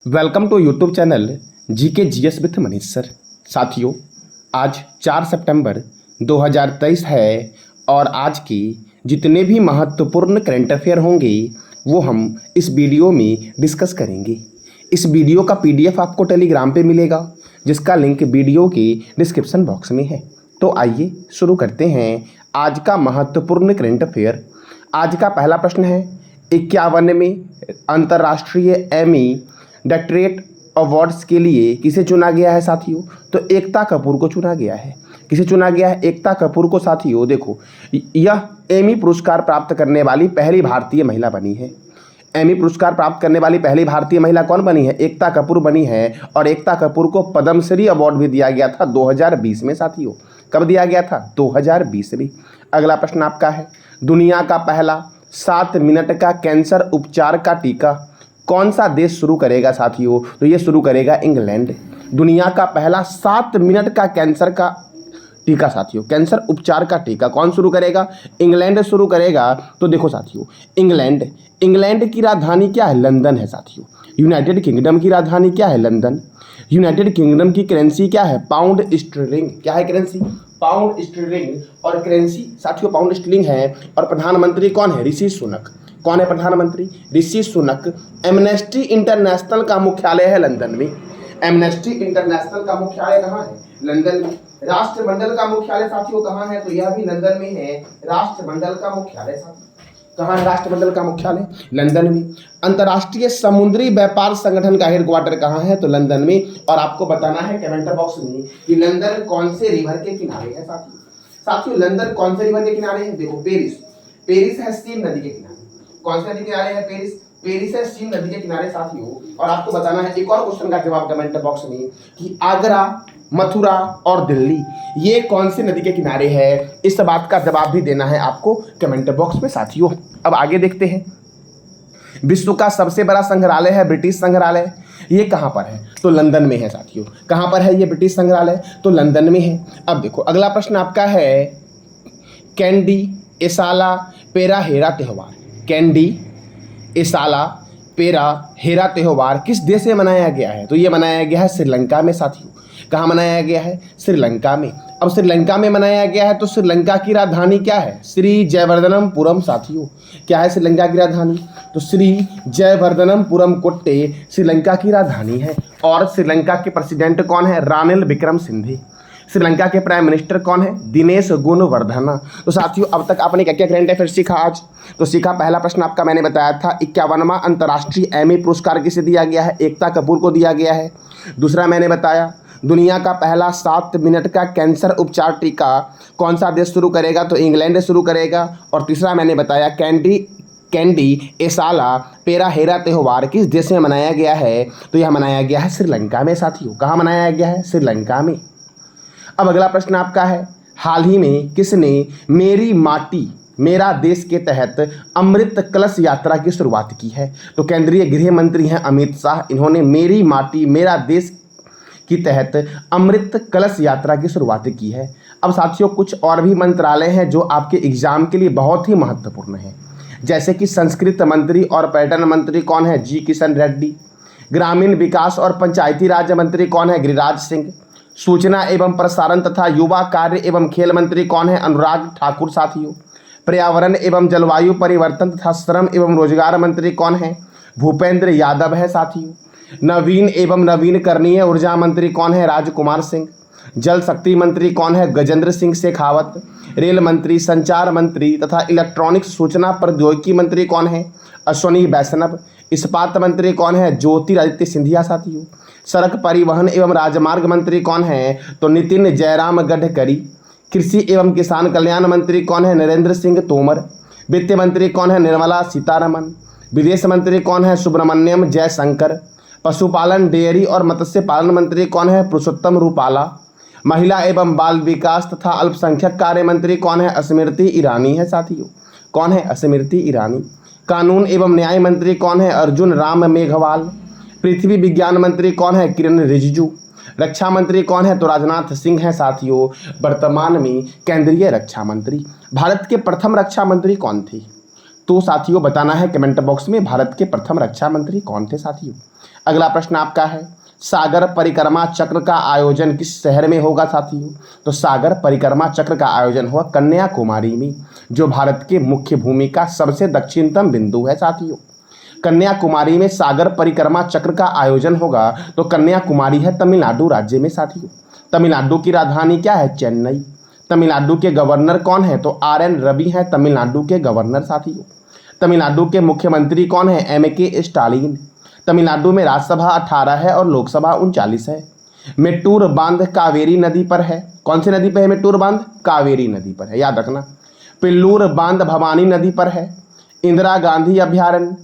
Welcome to YouTube channel GK GS with Manish sir. साथियों, आज 4 सितंबर 2023 है और आज की जितने भी महत्वपूर्ण करंट अफेयर होंगे वो हम इस वीडियो में डिस्कस करेंगे। इस वीडियो का पीडीएफ आपको टेलीग्राम पे मिलेगा, जिसका लिंक वीडियो के डिस्क्रिप्शन बॉक्स में है। तो आइए शुरू करते हैं आज का महत्वपूर्ण करंट अफेयर। आज का पहला प्रश्न है, 51वें अंतर्राष्ट्रीय एमी डॉक्टरेट अवार्ड्स के लिए किसे चुना गया है साथियों? तो एकता कपूर को चुना गया है। किसे चुना गया है? एकता कपूर को। साथियों देखो, यह एमी पुरस्कार प्राप्त करने वाली पहली भारतीय महिला बनी है। एमी पुरस्कार प्राप्त करने वाली पहली भारतीय महिला कौन बनी है? एकता कपूर बनी है। और एकता कपूर को पद्मश्री अवार्ड भी दिया गया था 2020 में साथियों। कब दिया गया था? 2020 में। अगला प्रश्न आपका है, दुनिया का पहला 7 मिनट का कैंसर उपचार का टीका कौन सा देश शुरू करेगा साथियों? तो ये शुरू करेगा इंग्लैंड। दुनिया का पहला 7 मिनट का कैंसर का टीका साथियों, कैंसर उपचार का टीका कौन शुरू करेगा? इंग्लैंड शुरू करेगा। तो देखो साथियों, इंग्लैंड की राजधानी क्या है? लंदन है साथियों। यूनाइटेड किंगडम की राजधानी क्या है? लंदन। यूनाइटेड किंगडम की करेंसी क्या है? Pound sterling. क्या है करेंसी? Pound sterling. और करेंसी साथियों पाउंड स्टर्लिंग है। और प्रधानमंत्री कौन है? ऋषि सुनक। कौन है प्रधानमंत्री? ऋषि सुनक। एमनेस्टी इंटरनेशनल का मुख्यालय है लंदन में। एमनेस्टी इंटरनेशनल का मुख्यालय कहाँ है? लंदन में। राष्ट्रमंडल का मुख्यालय साथियों कहाँ है? तो यह भी लंदन में है। राष्ट्रमंडल का मुख्यालय साथियों कहाँ है? राष्ट्रमंडल का मुख्यालय लंदन में। अंतर्राष्ट्रीय समुद्री व्यापार संगठन का हेडक्वार्टर कहाँ है? तो लंदन में। और आपको बताना है कमेंट बॉक्स में कि लंदन कौन से रिवर के किनारे है साथियों। लंदन कौन से रिवर के किनारे है? देखो, पेरिस है सीन नदी के किनारे। कौन से नदी के किनारे है? पेरिस है सीन नदी के किनारे साथियों। और आपको बताना है एक और क्वेश्चन का जवाब कमेंट बॉक्स में कि आगरा, मथुरा और दिल्ली ये कौन सी नदी के किनारे है? इस बात का जवाब भी देना है आपको कमेंट बॉक्स में साथियों। अब आगे देखते हैं, विश्व का सबसे बड़ा संग्रहालय है ब्रिटिश संग्रहालय। ये कहाँ पर है? तो लंदन में है साथियों। कहाँ पर है ये ब्रिटिश संग्रहालय? तो लंदन में है। अब देखो, अगला प्रश्न आपका है, कैंडी एसाला पेरा हेरा त्योहार। कैंडी एसाला पेरा हेरा त्योहार किस देश में मनाया गया है? तो ये मनाया गया है श्रीलंका में साथियों। कहाँ मनाया गया है? श्रीलंका में। अब श्रीलंका में मनाया गया है तो श्रीलंका की राजधानी क्या है? श्री जयवर्धनपुरम साथियों। क्या है श्रीलंका की राजधानी? तो श्री जयवर्धनपुरम कोट्टे श्रीलंका की राजधानी है। और श्रीलंका के प्रेसिडेंट कौन है? रानिल विक्रमसिंघे। श्रीलंका के प्राइम मिनिस्टर कौन है? दिनेश गुणवर्धना। तो साथियों, अब तक आपने क्या क्या करंट अफेयर सीखा आज? तो सीखा, पहला प्रश्न आपका मैंने बताया था, 51वां अंतर्राष्ट्रीय एमी पुरस्कार किसे दिया गया है? एकता कपूर को दिया गया है। दूसरा मैंने बताया, दुनिया का पहला 7 मिनट का कैंसर उपचार टीका कौन सा देश शुरू करेगा? तो इंग्लैंड शुरू करेगा। और तीसरा मैंने बताया, कैंडी एसाला पेरा हेरा त्योहार किस देश में मनाया गया है? तो यह मनाया गया है श्रीलंका में साथियों। कहाँ मनाया गया है? श्रीलंका में। अब अगला प्रश्न आपका है, हाल ही में किसने मेरी माटी मेरा देश के तहत अमृत कलश यात्रा की शुरुआत की है? तो केंद्रीय गृह मंत्री हैं अमित शाह। इन्होंने मेरी माटी मेरा देश की तहत अमृत कलश यात्रा की शुरुआत की है। अब साथियों, कुछ और भी मंत्रालय हैं जो आपके एग्जाम के लिए बहुत ही महत्वपूर्ण है, जैसे कि संस्कृति मंत्री और पर्यटन मंत्री कौन है? जी किशन रेड्डी। ग्रामीण विकास और पंचायती राज मंत्री कौन है? गिरिराज सिंह। सूचना एवं प्रसारण तथा युवा कार्य एवं खेल मंत्री कौन है? अनुराग ठाकुर साथियों। पर्यावरण एवं जलवायु परिवर्तन तथा श्रम एवं रोजगार मंत्री कौन है? भूपेंद्र यादव है साथियों। नवीन एवं नवीनकरणीय ऊर्जा मंत्री कौन है? राजकुमार सिंह। जल शक्ति मंत्री कौन है? गजेंद्र सिंह शेखावत। रेल मंत्री, संचार मंत्री तथा इलेक्ट्रॉनिक्स सूचना प्रौद्योगिकी मंत्री कौन है? अश्वनी वैष्णव। इस्पात मंत्री कौन है? ज्योतिरादित्य सिंधिया साथियों। सड़क परिवहन एवं राजमार्ग मंत्री कौन है? तो नितिन जयराम गडकरी। कृषि एवं किसान कल्याण मंत्री कौन है? नरेंद्र सिंह तोमर। वित्त मंत्री कौन है? निर्मला सीतारमन। विदेश मंत्री कौन है? सुब्रमण्यम जयशंकर। पशुपालन, डेयरी और मत्स्य पालन मंत्री कौन है? पुरुषोत्तम रूपाला। महिला एवं बाल विकास तथा अल्पसंख्यक कार्य मंत्री कौन है? स्मृति ईरानी है साथियों। कौन है? स्मृति ईरानी। कानून एवं न्याय मंत्री कौन है? अर्जुन राम मेघवाल। पृथ्वी विज्ञान मंत्री कौन है? किरण रिजिजू। रक्षा मंत्री कौन है? तो राजनाथ सिंह है साथियों, वर्तमान में केंद्रीय रक्षा मंत्री। भारत के प्रथम रक्षा मंत्री कौन थे? तो साथियों बताना है कमेंट बॉक्स में, भारत के प्रथम रक्षा मंत्री कौन थे साथियों। अगला प्रश्न आपका है, सागर परिक्रमा चक्र का आयोजन किस शहर में होगा साथियों? तो सागर परिक्रमा चक्र का आयोजन हुआ कन्याकुमारी में, जो भारत के मुख्य भूमि का सबसे दक्षिणतम बिंदु है साथियों। कन्याकुमारी में सागर परिक्रमा चक्र का आयोजन होगा। तो कन्याकुमारी है तमिलनाडु राज्य में साथियों। तमिलनाडु की राजधानी क्या है? चेन्नई। तमिलनाडु के गवर्नर कौन है? तो RN रवि हैं तमिलनाडु के गवर्नर साथियों। तमिलनाडु के मुख्यमंत्री कौन है? MK Stalin. तमिलनाडु में राज्यसभा 18 है और लोकसभा 39 है। मेट्टूर बांध कावेरी नदी पर है। कौन सी नदी पर है मेट्टूर बांध? कावेरी नदी पर है, याद रखना। पिल्लूर बांध भवानी नदी पर है। इंदिरा गांधी अभयारण्य,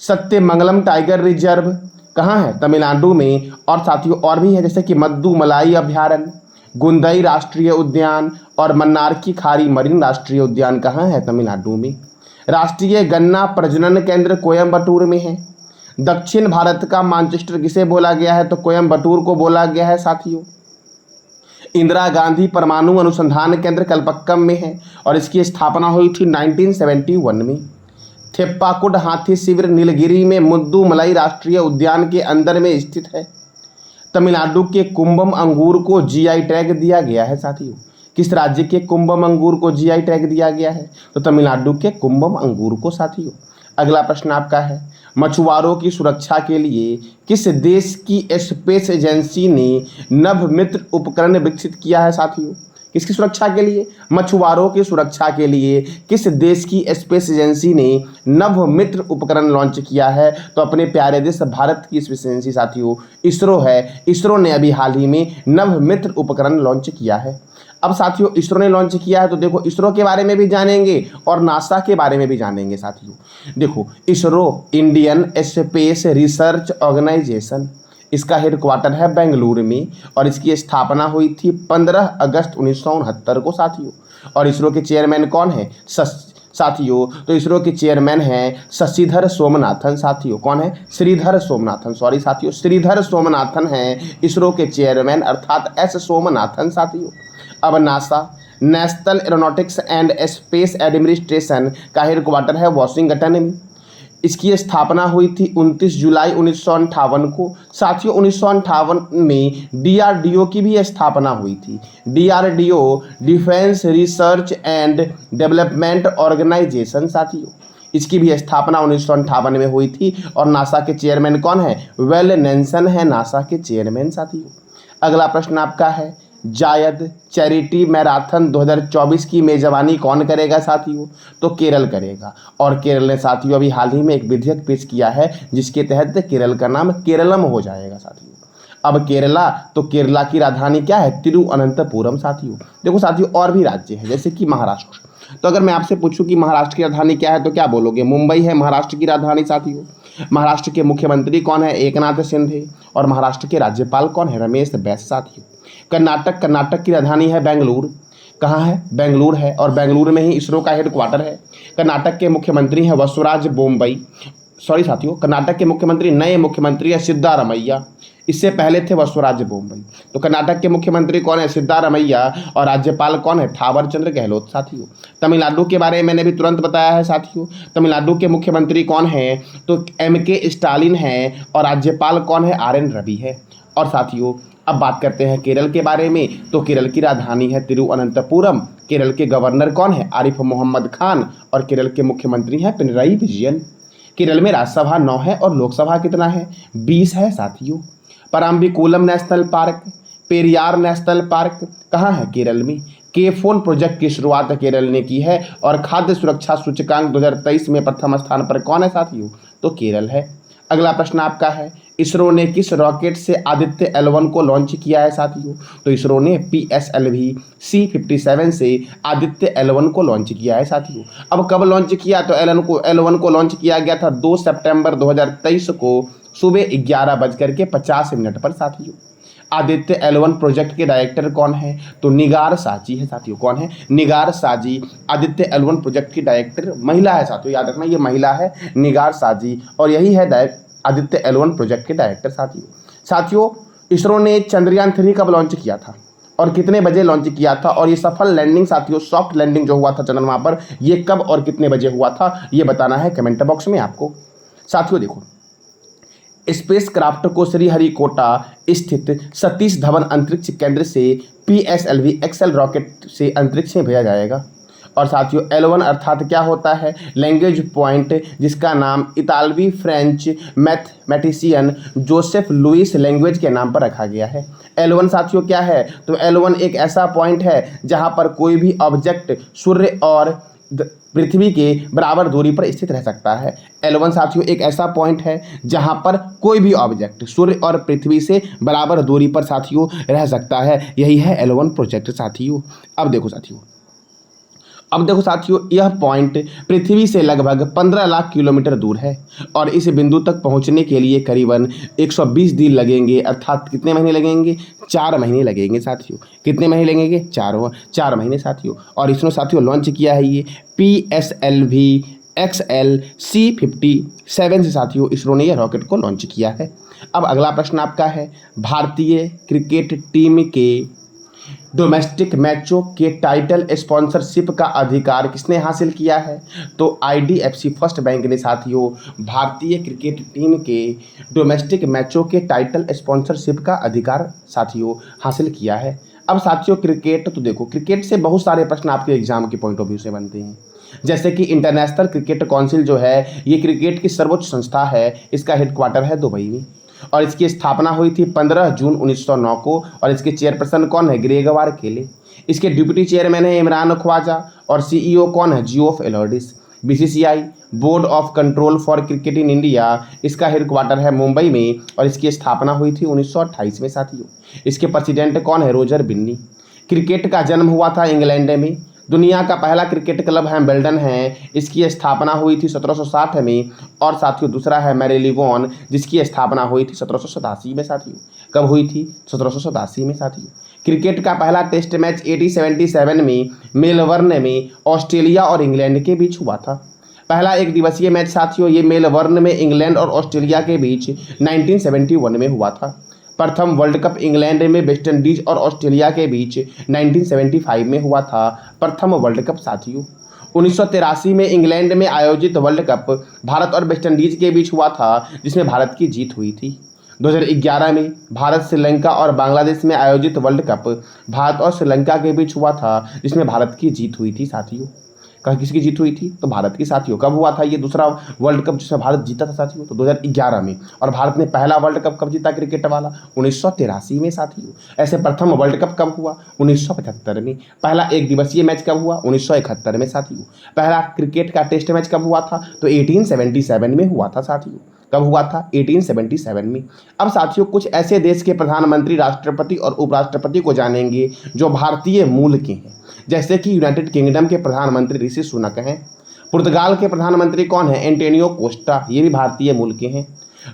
सत्यमंगलम टाइगर रिजर्व कहाँ है? तमिलनाडु में। और साथियों और भी है, जैसे कि मद्दुमलाई अभयारण्य, गुंदई राष्ट्रीय उद्यान और मन्नार की खारी मरीन राष्ट्रीय उद्यान कहाँ है? तमिलनाडु में। राष्ट्रीय गन्ना प्रजनन केंद्र कोयम्बटूर में है। दक्षिण भारत का मानचेस्टर किसे बोला गया है? तो कोयम्बटूर को बोला गया है साथियों। इंदिरा गांधी परमाणु अनुसंधान केंद्र कलपक्कम में है और इसकी स्थापना हुई थी 1971 में। थेप्पाकुड हाथी शिविर नीलगिरी में मुद्दुमलाई राष्ट्रीय उद्यान के अंदर में स्थित है। तमिलनाडु के कुंभम अंगूर को GI टैग दिया गया है साथियों। किस राज्य के कुंभम अंगूर को GI टैग दिया गया है? तो तमिलनाडु के कुंभम अंगूर को साथियों। अगला प्रश्न आपका है, मछुआरों की सुरक्षा के लिए किस देश की स्पेस एजेंसी ने नभमित्र उपकरण विकसित किया है साथियों? किसकी सुरक्षा के लिए? मछुआरों की सुरक्षा के लिए किस देश की स्पेस एजेंसी ने नभमित्र उपकरण लॉन्च किया है? तो अपने प्यारे देश भारत की स्पेस एजेंसी साथियों इसरो है। इसरो ने अभी हाल ही में नभमित्र उपकरण लॉन्च किया है। अब साथियों इसरो ने लॉन्च किया है तो देखो इसरो के बारे में भी जानेंगे और नासा के बारे में भी जानेंगे साथियों। देखो ISRO Indian space research organisation, इसका हेडक्वार्टर है बेंगलुरु में और इसकी स्थापना हुई थी 15 अगस्त 1969 को साथियों। और इसरो के चेयरमैन कौन है साथियों? तो इसरो के चेयरमैन हैं शशिधर सोमनाथन साथियों। कौन है? श्रीधर सोमनाथन, सॉरी साथियों, श्रीधर सोमनाथन हैं इसरो के चेयरमैन अर्थात S सोमनाथन साथियों। अब NASA national aeronautics and space administration का हेडक्वार्टर है वॉशिंगटन में। इसकी स्थापना हुई थी 29 जुलाई 1958 को साथियों। 1958 में DRDO की भी स्थापना हुई थी। DRDO defence research and development organisation साथियों, इसकी भी स्थापना 1958 में हुई थी। और नासा के चेयरमैन कौन है? वेल नेल्सन है नासा के चेयरमैन साथियों। अगला प्रश्न आपका है, जायद चैरिटी मैराथन 2024 की मेजबानी कौन करेगा साथियों? तो केरल करेगा। और केरल ने साथियों अभी हाल ही में एक विधेयक पेश किया है जिसके तहत केरल का नाम केरलम हो जाएगा साथियों। अब केरला, तो केरला की राजधानी क्या है? तिरुवनंतपुरम साथियों। देखो साथियों और भी राज्य है जैसे कि महाराष्ट्र। तो अगर मैं आपसे पूछूं कि महाराष्ट्र की राजधानी क्या है तो क्या बोलोगे? मुंबई है महाराष्ट्र की राजधानी साथियों। महाराष्ट्र के मुख्यमंत्री कौन है? एकनाथ शिंदे। और महाराष्ट्र के राज्यपाल कौन है? रमेश बैस साथियों। कर्नाटक की राजधानी है बेंगलुरु। कहाँ है? बेंगलुरु है और बेंगलुरु में ही इसरो का हेडक्वार्टर है। कर्नाटक के मुख्यमंत्री हैं वसुराज बोम्बई, सॉरी साथियों, कर्नाटक के मुख्यमंत्री नए मुख्यमंत्री है सिद्धारमैया। इससे पहले थे वसुराज बोम्बई। तो कर्नाटक के मुख्यमंत्री कौन है? सिद्धारमैया। और राज्यपाल कौन है? थावरचंद्र गहलोत साथियों। तमिलनाडु के बारे में मैंने भी तुरंत बताया है साथियों। तमिलनाडु के मुख्यमंत्री कौन है? तो MK स्टालिन है और राज्यपाल कौन है? RN रवि है। और साथियों अब बात करते हैं केरल के बारे में। तो केरल की राजधानी है तिरुवनंतपुरम। केरल के गवर्नर कौन है? आरिफ मोहम्मद खान। और केरल के मुख्यमंत्री हैं पिनराई विजयन। केरल में राज्यसभा 9 है और लोकसभा कितना है? 20 है साथियों। Parambikulam national park, Periyar national park कहाँ है? केरल में। K-4 प्रोजेक्ट की शुरुआत केरल ने की है। और खाद्य सुरक्षा सूचकांक 2023 में प्रथम स्थान पर कौन है साथियों? तो केरल है। अगला प्रश्न आपका है, इसरो ने किस रॉकेट से आदित्य L1 को लॉन्च किया है साथियों? तो इसरो ने PSLV C57 से आदित्य L1 को लॉन्च किया है साथियों। अब कब लॉन्च किया? तो L1 को लॉन्च किया गया था 2 सितंबर 2023 को सुबह 11:50 पर साथियों। आदित्य L1 प्रोजेक्ट के डायरेक्टर कौन है? तो निगार साजी है साथियों। कौन है? निगार साजी आदित्य L1 प्रोजेक्ट की डायरेक्टर महिला है साथियों, याद रखना ये महिला है निगार साजी और यही है आदित्य L1 प्रोजेक्ट के डायरेक्टर साथियों। इसरो ने चंद्रयान 3 कब लॉन्च किया था और कितने बजे लॉन्च किया था? और ये सफल लैंडिंग साथियों, सॉफ्ट लैंडिंग जो हुआ था चंद्रमा पर, ये कब और कितने बजे हुआ था ये बताना है कमेंट बॉक्स में आपको। साथियों देखो स्पेस क्राफ्ट को श्रीहरिकोटा स्थित सतीश धवन अंतरिक्ष केंद्र से PSLV XL रॉकेट से अंतरिक्ष में भेजा जाएगा। और साथियों L1 अर्थात क्या होता है, लैंग्वेज पॉइंट, जिसका नाम इतालवी फ्रेंच मैथमेटिशियन जोसेफ लुइस लैंग्वेज के नाम पर रखा गया है। L1 साथियों क्या है, तो L1 एक ऐसा पॉइंट है जहां पर कोई भी ऑब्जेक्ट सूर्य और पृथ्वी के बराबर दूरी पर स्थित रह सकता है। L1 साथियों एक ऐसा पॉइंट है जहां पर कोई भी ऑब्जेक्ट सूर्य और पृथ्वी से बराबर दूरी पर साथियों रह सकता है। यही है L1 प्रोजेक्ट साथियों। अब देखो साथियों, यह पॉइंट पृथ्वी से लगभग 15 लाख किलोमीटर दूर है और इस बिंदु तक पहुंचने के लिए करीबन 120 दिन लगेंगे, अर्थात कितने महीने लगेंगे, 4 महीने लगेंगे साथियों। कितने महीने लगेंगे, 4 महीने साथियों। और इसने साथियों लॉन्च किया है ये PSLV XL C57 से साथियों इसरो ने यह रॉकेट को लॉन्च किया है। अब अगला प्रश्न आपका है, भारतीय क्रिकेट टीम के डोमेस्टिक मैचों के टाइटल स्पॉन्सरशिप का अधिकार किसने हासिल किया है, तो IDFC फर्स्ट बैंक ने साथियों भारतीय क्रिकेट टीम के डोमेस्टिक मैचों के टाइटल स्पॉन्सरशिप का अधिकार साथियों हासिल किया है। अब साथियों क्रिकेट, तो देखो क्रिकेट से बहुत सारे प्रश्न आपके एग्जाम के पॉइंट ऑफ व्यू से बनते हैं, जैसे कि इंटरनेशनल क्रिकेट काउंसिल जो है ये क्रिकेट की सर्वोच्च संस्था है, इसका हेडक्वार्टर है दुबई में और इसकी स्थापना हुई थी 15 जून 1909 को। और इसके चेयरपर्सन कौन है, ग्रेगवार केले। इसके डिप्टी चेयरमैन है इमरान ख्वाजा और CEO कौन है, Geoff Allardice. BCCI board of control for cricket in India, इसका हेडक्वार्टर है मुंबई में और इसकी स्थापना हुई थी 1928 में साथियों। इसके प्रेसिडेंट कौन है, रोजर बिन्नी। क्रिकेट का जन्म हुआ था इंग्लैंड में। दुनिया का पहला क्रिकेट क्लब हैम्बल्डन है, इसकी स्थापना हुई थी 1760 में। और साथियों दूसरा है मैरीलिबोन, जिसकी स्थापना हुई थी 1787 में साथियों। कब हुई थी, 1787 में साथियों। क्रिकेट का पहला टेस्ट मैच 1877 में मेलबर्न में ऑस्ट्रेलिया और इंग्लैंड के बीच हुआ था। पहला एक दिवसीय मैच साथियों ये मेलबर्न में इंग्लैंड और ऑस्ट्रेलिया के बीच 1971 में हुआ था। प्रथम वर्ल्ड कप इंग्लैंड में वेस्टइंडीज और ऑस्ट्रेलिया के बीच 1975 में हुआ था, प्रथम वर्ल्ड कप साथियों। 1983 में इंग्लैंड में आयोजित वर्ल्ड कप भारत और वेस्टइंडीज के बीच हुआ था, जिसमें भारत की जीत हुई थी। 2011 में भारत, श्रीलंका और बांग्लादेश में आयोजित वर्ल्ड कप भारत और श्रीलंका के बीच हुआ था, जिसमें भारत की जीत हुई थी साथियों। किसकी जीत हुई थी, तो भारत की साथियों। कब हुआ था ये दूसरा वर्ल्ड कप जिसमें भारत जीता था साथियों, तो 2011 में। और भारत ने पहला वर्ल्ड कप कब जीता क्रिकेट वाला, 1983 में साथियों। ऐसे प्रथम वर्ल्ड कप कब हुआ, 1975 में। पहला एक दिवसीय मैच कब हुआ, 1971 में साथियों। पहला क्रिकेट का टेस्ट मैच कब हुआ था, तो 1877 में हुआ था साथियों। कब हुआ था, 1877 में। अब साथियों कुछ ऐसे देश के प्रधानमंत्री, राष्ट्रपति और उपराष्ट्रपति को जानेंगे जो भारतीय मूल के हैं, जैसे कि यूनाइटेड किंगडम के प्रधानमंत्री ऋषि सुनक हैं। पुर्तगाल के प्रधानमंत्री कौन है, एंटोनियो कोस्टा, ये भी भारतीय मूल के हैं।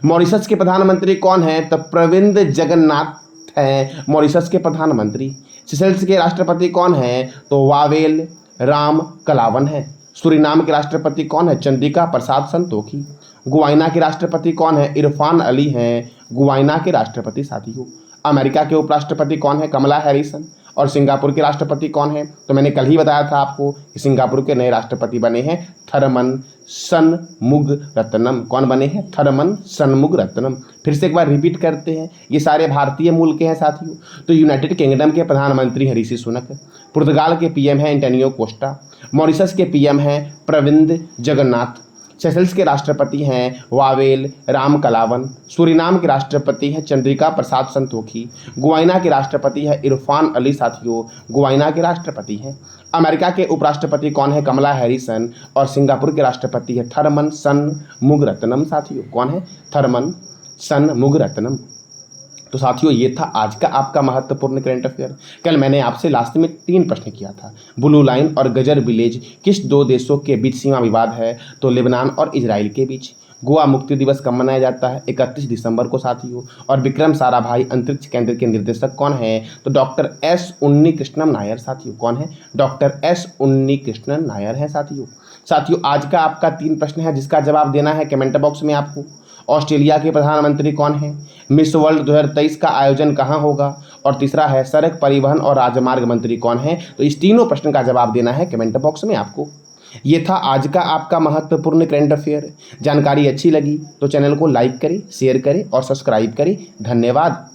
मॉरिशस के प्रधानमंत्री कौन है, तो प्रविंद जगन्नाथ हैं मॉरिशस के प्रधानमंत्री। सेशल्स के राष्ट्रपति कौन है, तो वावेल राम कलावन है। सूरीनाम के राष्ट्रपति कौन है, चंद्रिका प्रसाद संतोखी। गुयाना के राष्ट्रपति कौन है, इरफान अली हैं गुयाना के राष्ट्रपति साथियों। अमेरिका के उपराष्ट्रपति कौन है, कमला हैरिसन। और सिंगापुर के राष्ट्रपति कौन है, तो मैंने कल ही बताया था आपको कि सिंगापुर के नए राष्ट्रपति बने हैं थरमन शनमुगरत्नम। कौन बने हैं, थरमन शनमुगरत्नम। फिर से एक बार रिपीट करते हैं, ये सारे भारतीय मूल के हैं साथियों। तो यूनाइटेड किंगडम के प्रधानमंत्री हैं ऋषि सुनक, पुर्तगाल के PM हैं एंटोनियो कोस्टा, मॉरिशस के PM हैं प्रविंद जगन्नाथ, सेशल्स के राष्ट्रपति हैं वावेल राम कलावन, सूरीनाम के राष्ट्रपति हैं चंद्रिका प्रसाद संतोखी, गुयाना के राष्ट्रपति है इरफान अली साथियों, गुयाना के राष्ट्रपति हैं। अमेरिका के उपराष्ट्रपति कौन है, कमला हैरिसन। और सिंगापुर के राष्ट्रपति है थरमन शनमुगरत्नम साथियों। कौन है, थरमन शनमुगरत्नम। तो साथियों ये था आज का आपका महत्वपूर्ण करंट अफेयर। कल मैंने आपसे लास्ट में 3 प्रश्न किया था। ब्लू लाइन और गजर विलेज किस 2 देशों के बीच सीमा विवाद है, तो लेबनान और इजराइल के बीच। गोवा मुक्ति दिवस कब मनाया जाता है, 31 दिसंबर को साथियों। और विक्रम साराभाई अंतरिक्ष केंद्र के निर्देशक कौन है, तो डॉक्टर S उन्नीकृष्णन नायर साथियों। कौन है, डॉक्टर S उन्नीकृष्णन नायर है साथियों। साथियों आज का आपका 3 प्रश्न है जिसका जवाब देना है कमेंट बॉक्स में आपको। ऑस्ट्रेलिया के प्रधानमंत्री कौन है, मिस वर्ल्ड 2023 का आयोजन कहाँ होगा, और तीसरा है सड़क परिवहन और राजमार्ग मंत्री कौन है। तो इस तीनों प्रश्न का जवाब देना है कमेंट बॉक्स में आपको। ये था आज का आपका महत्वपूर्ण करंट अफेयर। जानकारी अच्छी लगी तो चैनल को लाइक करें, शेयर करें और सब्सक्राइब करें। धन्यवाद।